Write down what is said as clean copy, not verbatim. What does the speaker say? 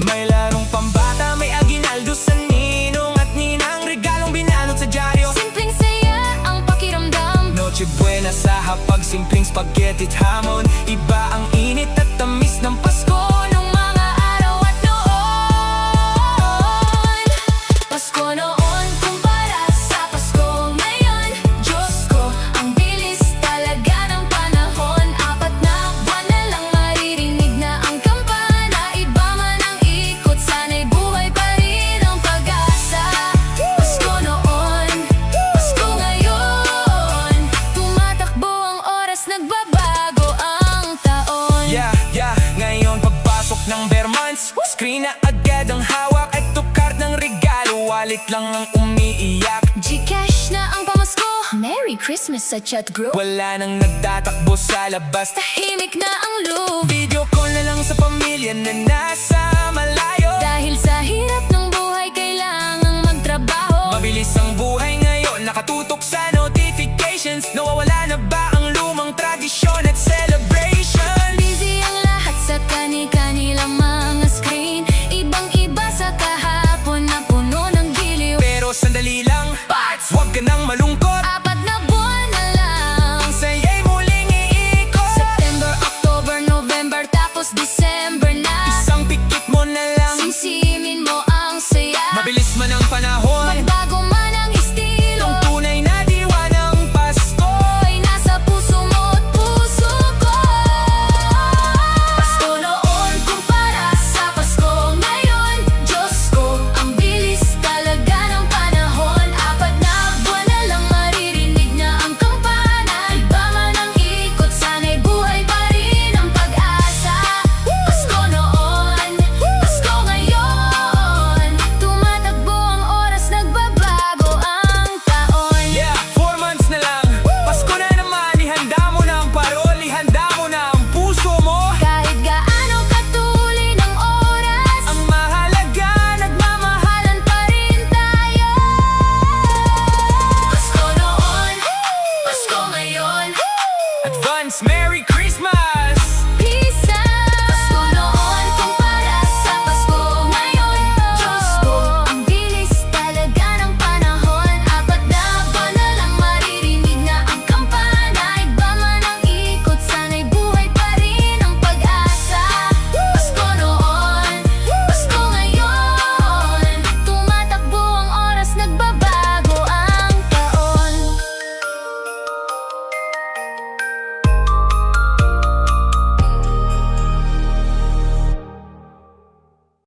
May larong pambata, may aginaldo sa ninong at ninang, regalong binalot sa dyaryo. Simpleng saya ang pakiramdam. Noche buena sa hapag, simpleng spaghetti at hamon. Iba ang init at tamis ng Pasko Nung mga araw at noon. Pasko noon kumpara sa Pasko ngayon. Diyos ko, ang bilis talaga ng panahon. 4 na buwan na lang maririnig na ang kampana. Iba man ang ikot, sana'y buhay pa rin ang pag-asa. Pasko noon, Pasko ngayon. Tumatakbo ang oras, nagbabago ang taon. Ngayon pagpasok ng bare months, screen na agad ang hawak. Eto card ng regalo, wallet lang ang umiiyak. Gcash na ang pamasko. Merry Christmas sa chat group. Wala nang nagtatakbo sa labas, Tahimik na ang loob. video call na lang sa pamilya na nasa